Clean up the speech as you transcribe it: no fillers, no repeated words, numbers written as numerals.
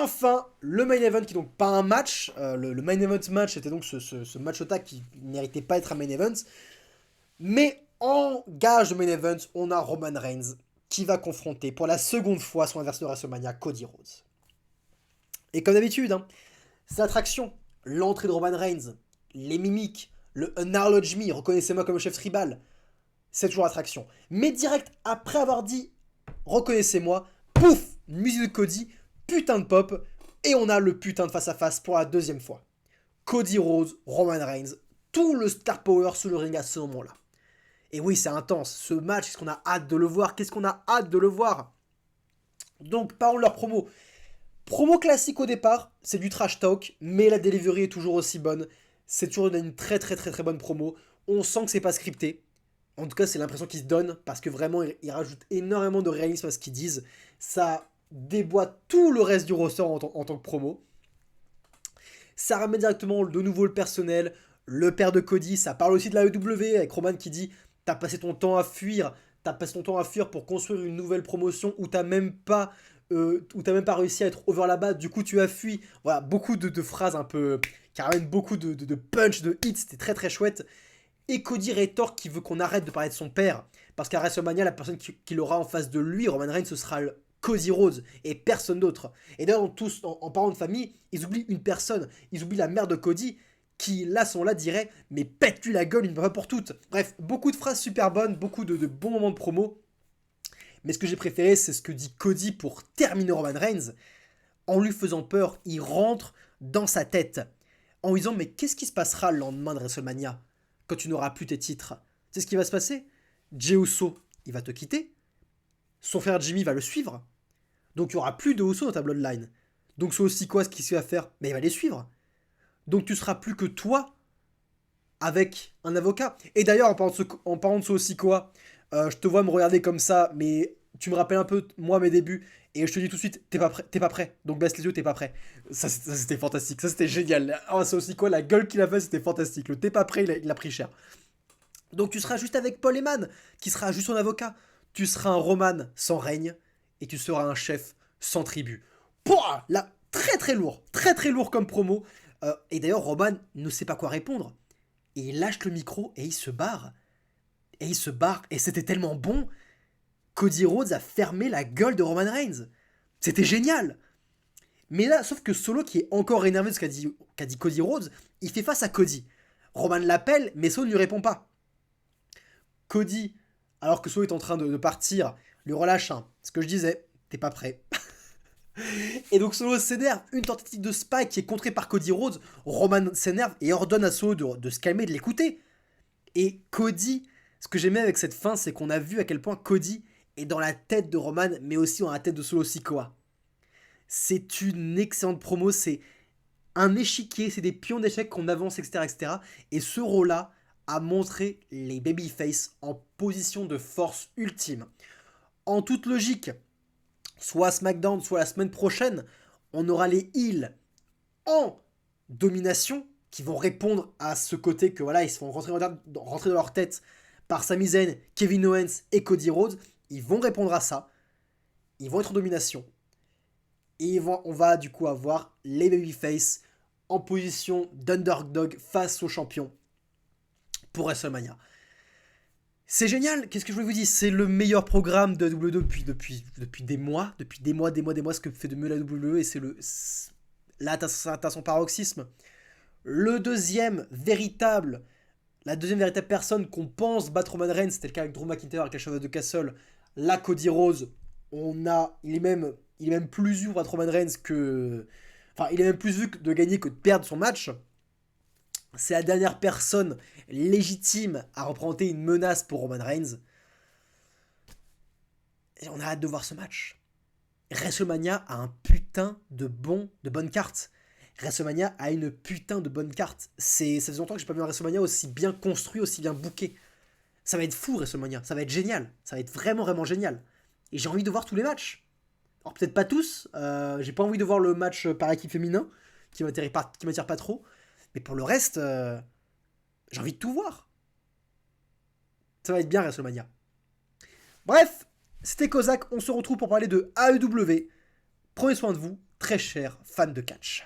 enfin, le main event qui est donc pas un match. Le main event match c'était donc ce match tag qui ne méritait pas être un main event. Mais en gage de main event, on a Roman Reigns qui va confronter pour la seconde fois son adversaire de WrestleMania, Cody Rhodes. Et comme d'habitude, hein, c'est l'attraction, l'entrée de Roman Reigns, les mimiques, le Acknowledge Me, reconnaissez-moi comme le chef tribal, c'est toujours l'attraction. Mais direct après avoir dit reconnaissez-moi, pouf, musique de Cody, putain de pop, et on a le putain de face-à-face pour la deuxième fois. Cody Rhodes, Roman Reigns, tout le star power sur le ring à ce moment-là. Et oui, c'est intense, ce match, qu'est-ce qu'on a hâte de le voir, qu'est-ce qu'on a hâte de le voir. Donc, parlons de leur promo. Promo classique au départ, c'est du trash talk, mais la delivery est toujours aussi bonne. C'est toujours une très très très très bonne promo. On sent que c'est pas scripté. En tout cas, c'est l'impression qu'ils se donnent, parce que vraiment, ils rajoutent énormément de réalisme à ce qu'ils disent. Ça déboîte tout le reste du roster en tant que promo. Ça ramène directement de nouveau le personnel, le père de Cody. Ça parle aussi de la AEW, avec Roman qui dit « T'as passé ton temps à fuir, pour construire une nouvelle promotion où t'as même pas réussi à être over là-bas, du coup tu as fui. » Voilà, beaucoup de phrases un peu qui ramènent beaucoup de punch, de hits, c'était très très chouette. Et Cody rétorque qu'il veut qu'on arrête de parler de son père, parce qu'à WrestleMania, la personne qui l'aura en face de lui, Roman Reigns, ce sera Cody Rhodes et personne d'autre. Et d'ailleurs, en parlant de famille, ils oublient une personne, ils oublient la mère de Cody, qui là sont là dirait mais pète-lui la gueule une fois pour toutes. Bref, beaucoup de phrases super bonnes, beaucoup de bons moments de promo. Mais ce que j'ai préféré, c'est ce que dit Cody pour terminer Roman Reigns. En lui faisant peur, il rentre dans sa tête. En lui disant mais qu'est-ce qui se passera le lendemain de WrestleMania quand tu n'auras plus tes titres? C'est ce qui va se passer. Jey Uso, il va te quitter. Son frère Jimmy va le suivre. Donc il n'y aura plus de Uso dans ta bloodline. Donc c'est aussi quoi ce qu'il va faire? Mais il va les suivre. Donc tu seras plus que toi avec un avocat. Et d'ailleurs, en parlant de ce aussi quoi, je te vois me regarder comme ça, mais tu me rappelles un peu, moi, mes débuts, et je te dis tout de suite, t'es pas prêt. Donc baisse les yeux, t'es pas prêt. Ça, c'était fantastique, ça c'était génial. Oh, c'est aussi quoi, la gueule qu'il a fait, c'était fantastique. Le t'es pas prêt, il a pris cher. Donc tu seras juste avec Paul Heyman, qui sera juste son avocat. Tu seras un Roman sans règne, et tu seras un chef sans tribu. Pouah, là, très très lourd comme promo. Et d'ailleurs, Roman ne sait pas quoi répondre. Et il lâche le micro et il se barre. Et c'était tellement bon. Cody Rhodes a fermé la gueule de Roman Reigns. C'était génial. Mais là, sauf que Solo, qui est encore énervé de ce qu'a dit Cody Rhodes, il fait face à Cody. Roman l'appelle, mais Solo ne lui répond pas. Cody, alors que Solo est en train de partir, lui relâche ce que je disais, t'es pas prêt. Et donc Solo s'énerve, une tentative de spike qui est contrée par Cody Rhodes, Roman s'énerve et ordonne à Solo de se calmer, de l'écouter. Et Cody, ce que j'aimais avec cette fin, c'est qu'on a vu à quel point Cody est dans la tête de Roman, mais aussi dans la tête de Solo Sikoa. C'est une excellente promo, c'est un échiquier, c'est des pions d'échecs qu'on avance, etc., etc. Et ce rôle-là a montré les babyface en position de force ultime. En toute logique, soit à SmackDown, soit la semaine prochaine, on aura les heels en domination qui vont répondre à ce côté que voilà, ils se font rentrer dans leur tête par Sami Zayn, Kevin Owens et Cody Rhodes. Ils vont répondre à ça. Ils vont être en domination. Et on va du coup avoir les babyface en position d'underdog face aux champions pour WrestleMania. C'est génial, qu'est-ce que je voulais vous dire? C'est le meilleur programme de WWE depuis des mois, ce que fait de mieux la WWE, et là t'as son paroxysme. La deuxième véritable personne qu'on pense battre Roman Reigns, c'était le cas avec Drew McIntyre avec la cheveux de Castle, là Cody Rhodes, il est même plus vu pour battre Roman Reigns que... Enfin, il est même plus vu de gagner que de perdre son match. C'est la dernière personne légitime à représenter une menace pour Roman Reigns. Et on a hâte de voir ce match. WrestleMania a un putain de bonne carte. WrestleMania a une putain de bonne carte. Ça faisait longtemps que j'ai pas vu un WrestleMania aussi bien construit, aussi bien booké. Ça va être fou WrestleMania, ça va être génial. Ça va être vraiment vraiment génial. Et j'ai envie de voir tous les matchs. Alors peut-être pas tous, j'ai pas envie de voir le match par équipe féminin, qui m'attire pas trop. Mais pour le reste, j'ai envie de tout voir. Ça va être bien WrestleMania. Bref, c'était Kozak, on se retrouve pour parler de AEW. Prenez soin de vous, très chers fans de catch.